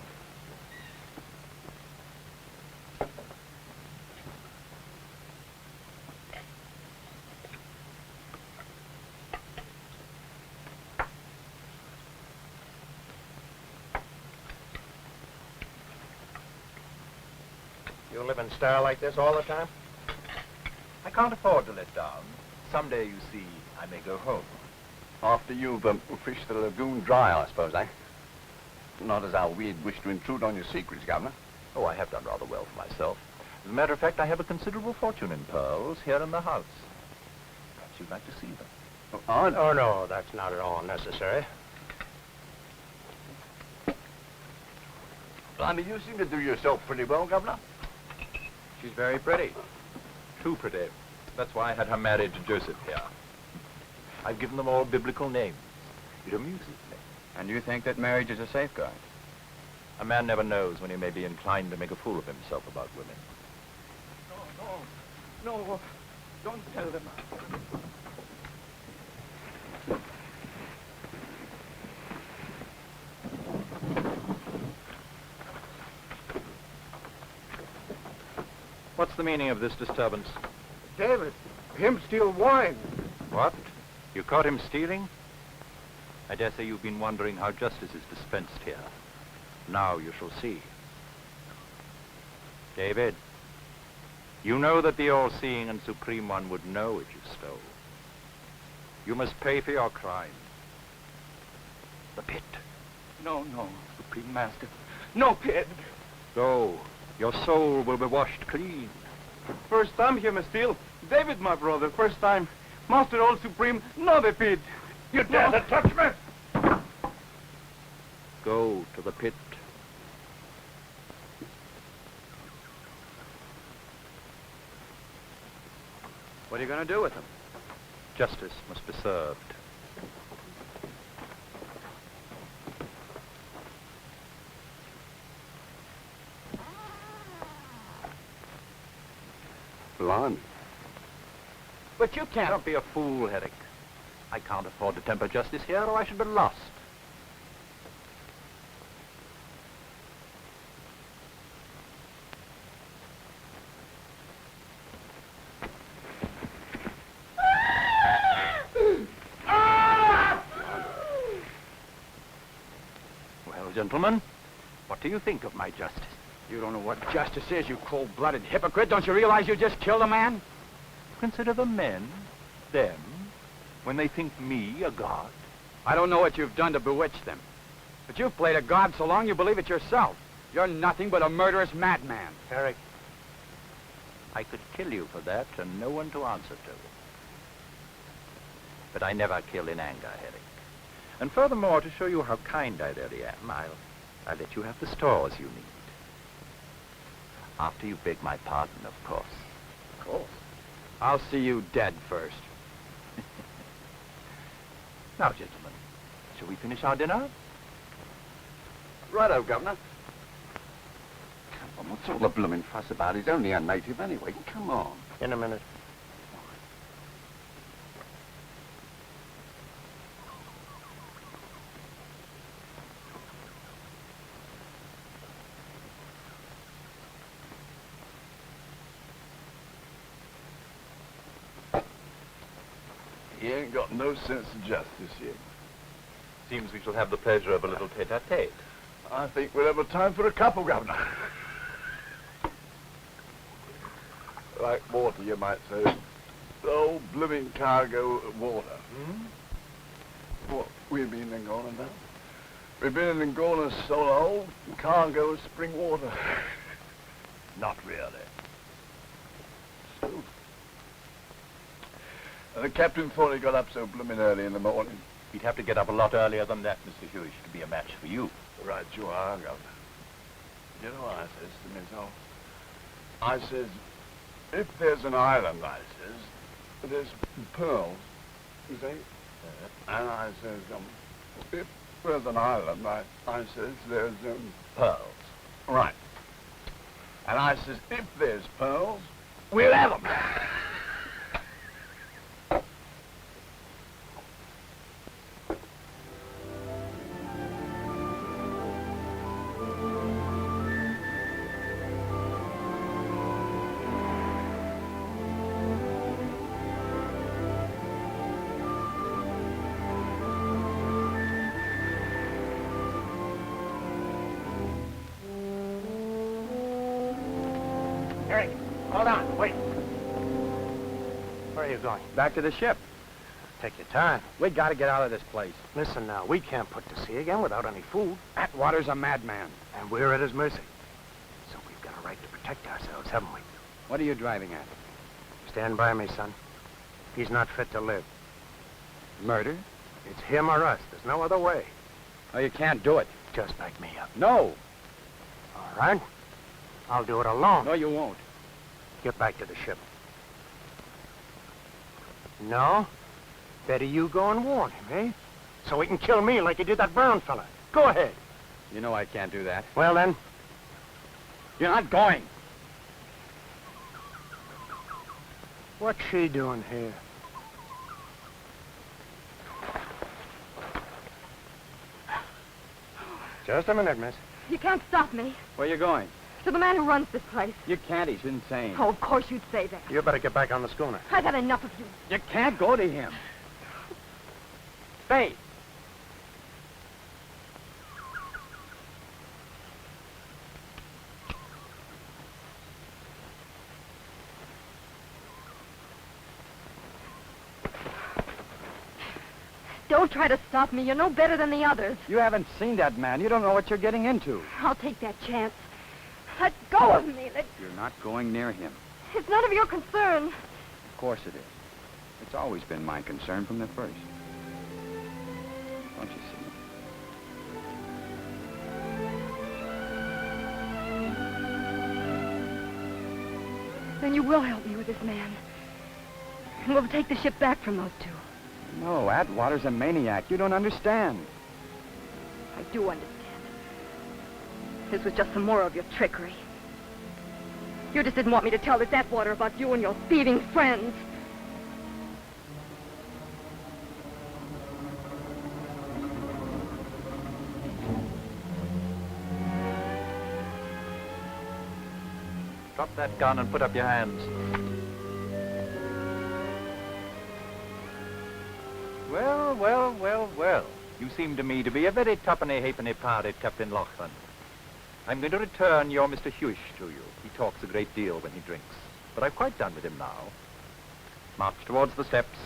S2: You live in style like this all the time?
S8: I can't afford to let down. Someday, you see, I may go home.
S1: After you've fished the lagoon dry, I suppose, eh? Not as how we'd wish to intrude on your secrets, Governor.
S8: Oh, I have done rather well for myself. As a matter of fact, I have a considerable fortune in pearls here in the house. Perhaps you'd like to see them.
S2: Oh, no, that's not at all necessary.
S1: Blimey, you seem to do yourself pretty well, Governor.
S8: She's very pretty. Too pretty. That's why I had her married to Joseph here. I've given them all biblical names. It amuses me.
S4: And you think that marriage is a safeguard?
S8: A man never knows when he may be inclined to make a fool of himself about women.
S1: No, don't tell them.
S8: What's the meaning of this disturbance?
S5: David, him steal wine.
S8: What? You caught him stealing? I dare say you've been wondering how justice is dispensed here. Now you shall see. David, you know that the all-seeing and supreme one would know what you stole. You must pay for your crime. The pit.
S3: No, Supreme Master. No pit.
S8: Go. Your soul will be washed clean.
S3: First time here, Miss Steele. David, my brother, first time. Master Old Supreme, no the pit.
S8: You dare to touch me? Go to the pit.
S4: What are you going to do with them?
S8: Justice must be served.
S1: Blimey.
S8: But you can't. Don't be a fool, Herrick. I can't afford to temper justice here, or I should be lost. Well, gentlemen, what do you think of my justice?
S4: You don't know what justice is, you cold-blooded hypocrite. Don't you realize you just killed a man?
S8: Consider the men, them, when they think me a god.
S4: I don't know what you've done to bewitch them. But you've played a god so long you believe it yourself. You're nothing but a murderous madman.
S2: Herrick,
S8: I could kill you for that and no one to answer to. But I never kill in anger, Herrick. And furthermore, to show you how kind I really am, I'll let you have the stores you need. After you beg my pardon, of course.
S4: Of course. I'll see you dead first.
S8: Now, gentlemen, shall we finish our dinner?
S1: Righto, Governor. Come on, what's all the blooming fuss about? He's only a native anyway. Come on.
S2: in a minute.
S3: He ain't got no sense of justice yet.
S8: Seems we shall have the pleasure of a little tete-a-tete.
S3: I think we'll have a time for a couple, Governor. Like water, you might say. The old blooming cargo of water. What, we've been in Angola now? We've been in Angola so old, cargo of spring water.
S8: Not really.
S3: So. And the captain thought he got up so blooming early in the morning.
S8: He'd have to get up a lot earlier than that, Mr. Huish, to be a match for you.
S3: Right you are, Governor. You know what I says to myself? I says, if there's an island, I says, there's pearls, you see? And I says, if there's an island, I says, there's,
S8: Pearls.
S3: right. And I says, if there's pearls, we'll have them.
S2: Eric, hold on, wait. Where are you going?
S4: Back to the ship.
S2: Take your time.
S4: We gotta get out of this place.
S2: Listen now, we can't put to sea again without any food.
S4: Atwater's a madman.
S2: And we're at his mercy. So we've got a right to protect ourselves, haven't we?
S4: What are you driving at?
S2: Stand by me, son. He's not fit to live.
S4: Murder?
S2: It's him or us. There's no other way.
S4: Oh, you can't do it.
S2: Just back me up.
S4: No.
S2: All right? I'll do it alone.
S4: No, you won't.
S2: Get back to the ship. No? Better you go and warn him, eh? So he can kill me like he did that Brown fella. Go ahead.
S4: You know I can't do that.
S2: Well, then,
S4: You're not going.
S2: what's she doing here? Just a minute, miss.
S6: You can't stop me.
S4: Where you going?
S6: To the man who runs this place.
S4: You can't. He's insane.
S6: Oh, of course you'd say that.
S2: You better get back on the schooner.
S6: I've had enough of you.
S4: You can't go to him. Faith.
S6: Don't Don't try to stop me. You're no better than the others.
S4: You haven't seen that man. You don't know what you're getting into.
S6: I'll take that chance. Let go of me.
S4: You're not going near him.
S6: It's none of your concern.
S4: Of course it is. It's always been my concern from the first. Don't you see?
S6: Then you will help me with this man. And we'll take the ship back from those two.
S4: No, Atwater's a maniac. You don't understand.
S6: I do understand. This was just some more of your trickery. You just didn't want me to tell this Atwater about you and your thieving friends.
S8: Drop that gun and put up your hands. Well. You seem to me to be a very tuppenny-halfpenny pirate, Captain Loughlin. I'm going to return your Mr. Huish to you. He talks a great deal when he drinks. But I've quite done with him now. March towards the steps.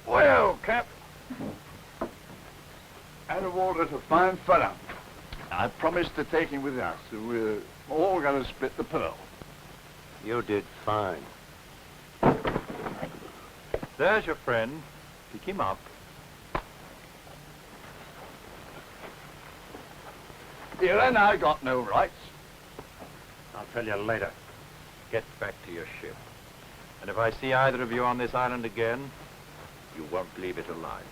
S3: Well, Cap. Atwater's a fine fellow. I promised to take him with us, so we're all going to split the pearl.
S2: You did fine.
S8: There's your friend. Pick him up.
S3: Here and I got no rights.
S2: I'll tell you later.
S8: Get back to your ship. And if I see either of you on this island again, you won't leave it alive.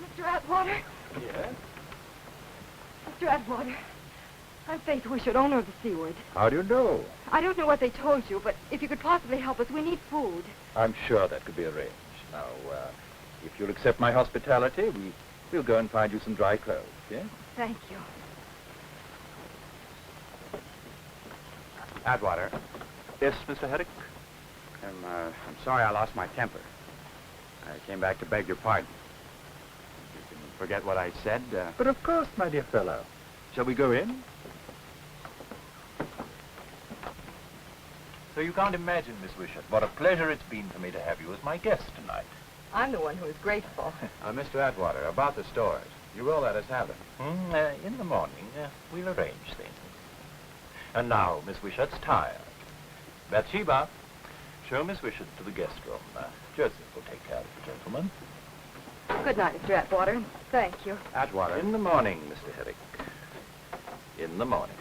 S6: Mr. Atwater?
S8: Yes?
S6: Mr. Atwater, I'm Faith Wishart, owner of the Seaward.
S8: How do you know?
S6: I don't know what they told you, but if you could possibly help us, we need food.
S8: I'm sure that could be arranged. Now, if you'll accept my hospitality, we'll go and find you some dry clothes, yeah?
S6: Thank you.
S4: Atwater,
S8: Yes, Mr. Herrick?
S4: I'm sorry I lost my temper. I came back to beg your pardon. You can forget what I said.
S8: But of course, my dear fellow. Shall we go in? So you can't imagine, Miss Wishart, what a pleasure it's been for me to have you as my guest tonight.
S6: I'm the one who is grateful.
S4: Mr. Atwater, about the stores. You will let us have them.
S8: In the morning, we'll arrange things. And now, Miss Wishart's tired. Bathsheba, show Miss Wishart to the guest room. Joseph will take care of the gentleman.
S6: Good night, Mr. Atwater, and thank you.
S4: Atwater.
S8: In the morning, Mr. Herrick. In the morning.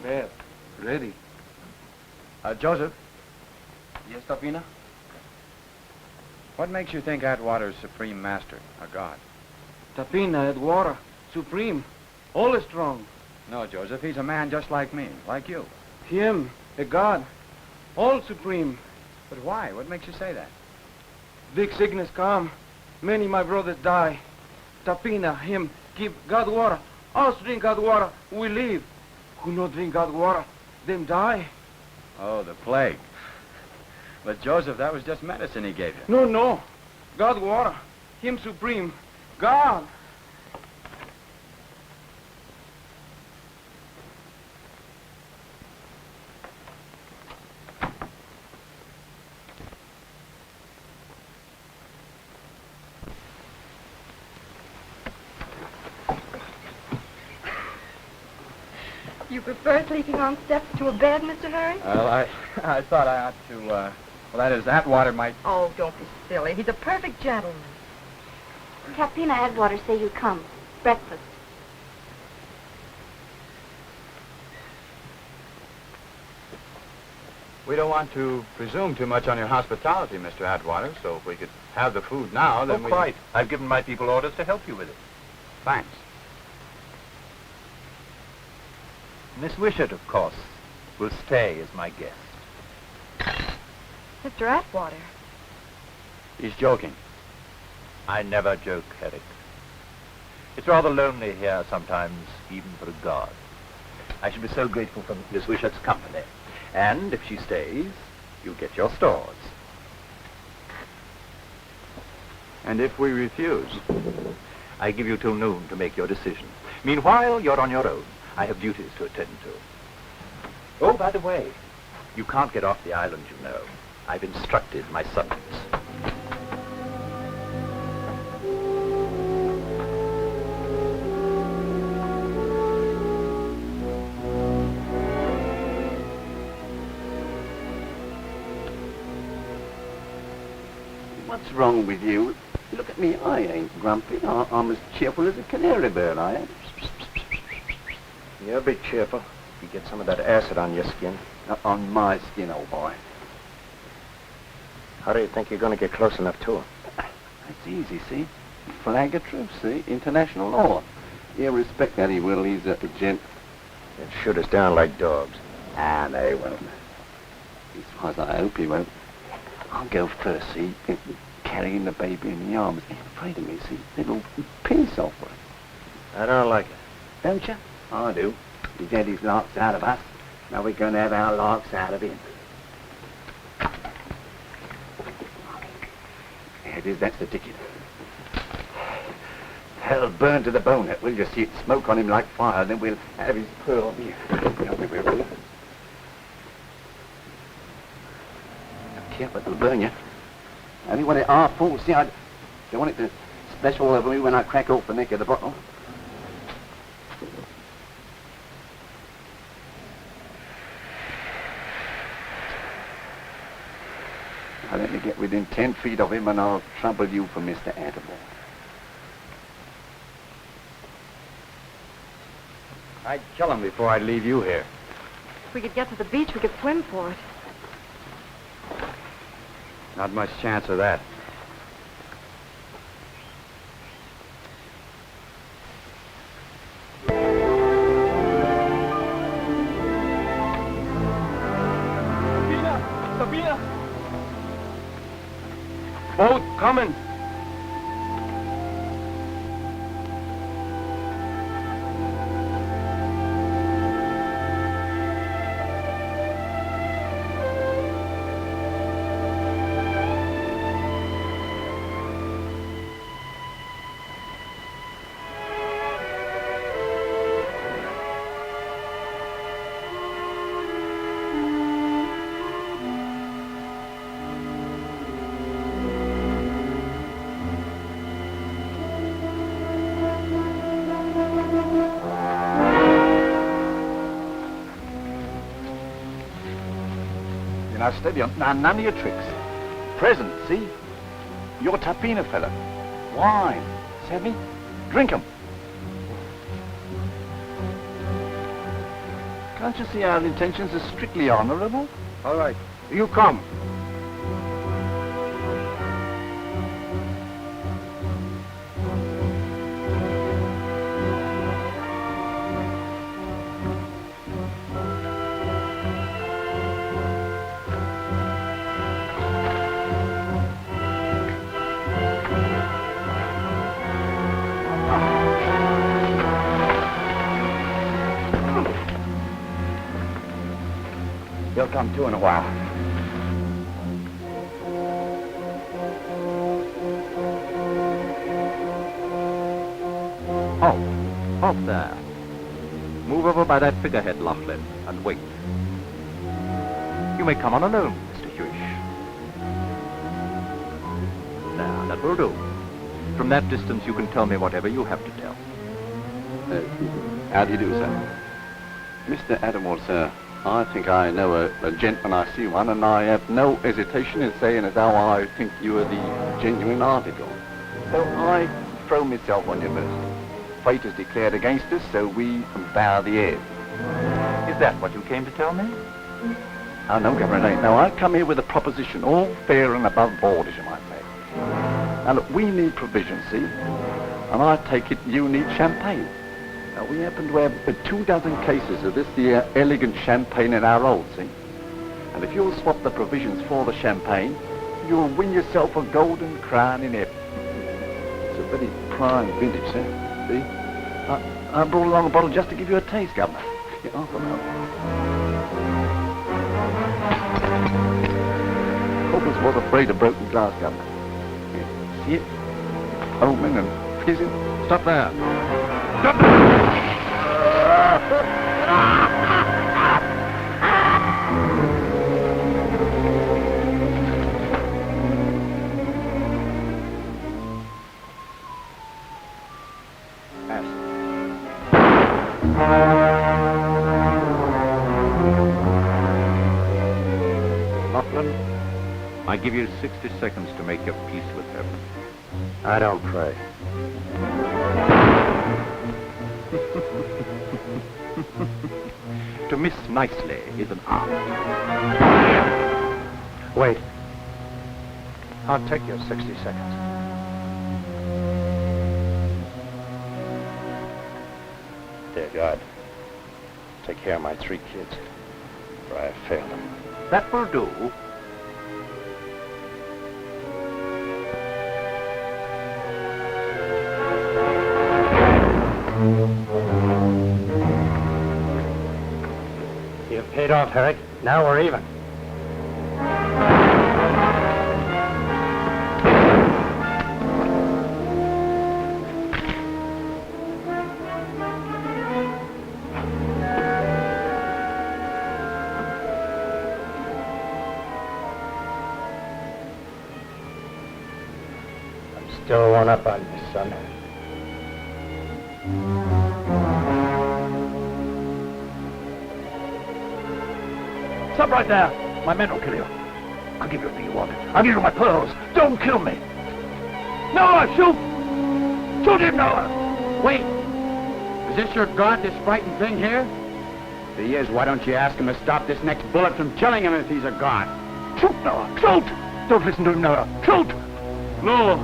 S3: There, ready.
S4: Joseph,
S5: Yes, Tafina?
S4: what makes you think Atwater's supreme master, a god?
S5: Tafina, Atwater, supreme, all strong.
S4: No, Joseph, he's a man just like me, like you.
S5: Him, a god, all supreme.
S4: But why? What makes you say that?
S5: Big sickness come, many my brothers die. Tafina, him, give God water. Us drink God water, we live. Who not drink God water, them die.
S4: Oh, the plague. But, Joseph, that was just medicine he gave you.
S5: No. God water, him supreme, God.
S6: You prefer sleeping on steps to a bed, Mr. Hurry?
S4: Well, I thought I ought to, well, that is, Atwater might...
S6: Oh, don't be silly. He's a perfect gentleman.
S9: Captain Atwater say you come. Breakfast.
S4: We don't want to presume too much on your hospitality, Mr. Atwater, so if we could have the food now, then we...
S8: Quite. I've given my people orders to help you with it.
S4: Thanks.
S8: Miss Wishart, of course, will stay as my guest.
S6: Mr. Atwater,
S4: He's joking.
S8: I never joke, Herrick. It's rather lonely here sometimes, even for a god. I should be so grateful for Miss Wishart's company. And if she stays, you get your stores.
S4: And if we refuse?
S8: I give you till noon to make your decision. Meanwhile, you're on your own. I have duties to attend to. Oh, by the way, you can't get off the island, you know. I've instructed my subjects.
S1: What's wrong with you? Look at me, I ain't grumpy. I'm as cheerful as a canary bird, I am.
S2: You're a bit cheerful. You get some of that acid on your skin.
S1: On my skin, old boy.
S2: How do you think you're going to get close enough to him?
S1: That's easy, see? Flag of truce, see? International law. He'll respect that, he will. He's a gent.
S2: They'll shoot us down like dogs.
S1: Ah, they won't. As far as I hope he won't. I'll go first, see? Carrying the baby in the arms. He's afraid of me, see? Little pinch off her.
S2: I don't like it.
S1: Don't you? I do. He's had his larks out of us. Now we're going to have our larks out of him. There it is, that's the ticket. Hell, burn to the bone, will you see it smoke on him like fire, then we'll have his pearl here. Careful, it'll burn you. I only want it half full, see, I don't want it to splash all over me when I crack off the neck of the bottle. I'll let me get within 10 feet of him and I'll trouble you for Mr. Atterbury.
S4: I'd kill him before I'd leave you here.
S6: If we could get to the beach, we could swim for it.
S4: Not much chance of that.
S5: Sabina! Boat coming!
S1: Now, steady on. Now, none of your tricks. Present, see? You're Tapina fella. Wine. Savvy? Drink 'em. Can't you see our intentions are strictly honorable?
S4: All right. You come. He'll come to in a while.
S8: Halt there. Move over by that figurehead, Laughlin, and wait. You may come on alone, Mr. Hewish. Now, that will do. From that distance, you can tell me whatever you have to tell.
S1: How do you do, sir? Mr. Atterbury, sir, I think I know a gent when I see one, and I have no hesitation in saying as how I think you are the genuine article. So I throw myself on your mercy. Fate is declared against us, so we bow the head.
S8: Is that what you came to tell me?
S1: Oh, no, Governor, it ain't. No, I come here with a proposition, all fair and above board, as you might say. Now, look, we need provisions, see? And I take it you need champagne. Now, we happen to have 24 cases of this here elegant champagne in our hold, see? And if you'll swap the provisions for the champagne, you'll win yourself a golden crown in Ebb. It's a very prime vintage, sir. See? I brought along a bottle just to give you a taste, Governor. Here, half a moment. Coppers was afraid of broken glass, Governor. Here, see it? Omen and fizzing. Stop there. Stop there!
S8: I give you 60 seconds to make your peace with heaven.
S2: I don't pray.
S8: To miss nicely is an art.
S2: Wait. I'll take your 60 seconds. Dear God, take care of my 3 kids, for I have failed them.
S8: That will do.
S2: You've paid off, Herrick. Now we're even. I'm still one up on you, son.
S1: Stop right there. My men will kill you. I'll give you everything you want. I'll give you my pearls. Don't kill me. Noah, shoot! Shoot him, Noah!
S4: Wait. Is this your god, this frightened thing here? If he is, why don't you ask him to stop this next bullet from killing him if he's a god?
S1: Shoot, Noah! Shoot! Don't listen to him, Noah. Shoot!
S5: No.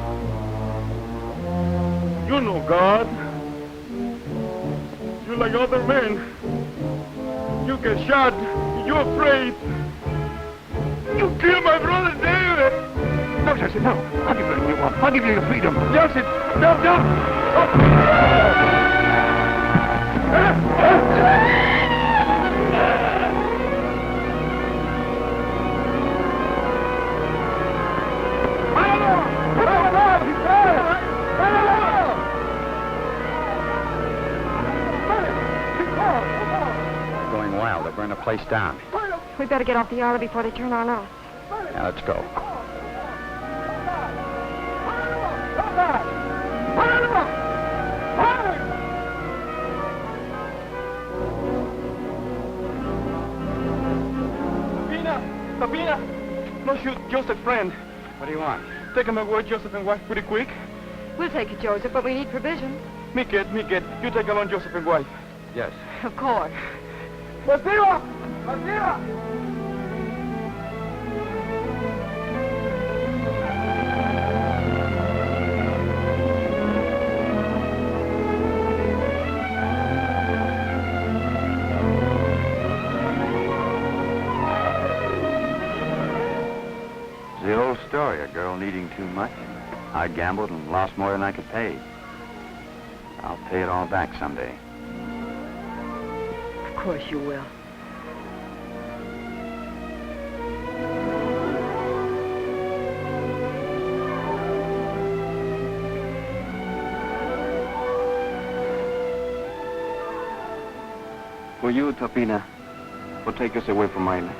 S5: You know God. You like other men. You get shot. You're afraid. You killed my brother David.
S1: No, Joseph, no. I'll give you everything you want. I'll give you your freedom. Joseph, no, no!
S4: Going wild. They'll burn the place down.
S6: We better get off the island before they turn on us.
S4: Now, let's go.
S5: Sabina! No, shoot, Joseph, friend.
S4: What do you want?
S5: Take him away, Joseph and wife, pretty quick.
S6: We'll take it, Joseph, but we need provisions.
S5: Me kid. You take along Joseph and wife.
S4: Yes.
S6: Of course.
S5: Basira! Basira!
S4: The old story, a girl needing too much. I gambled and lost more than I could pay. I'll pay it all back someday.
S6: Of course you will.
S4: For you, Tapina, will take us away from Island.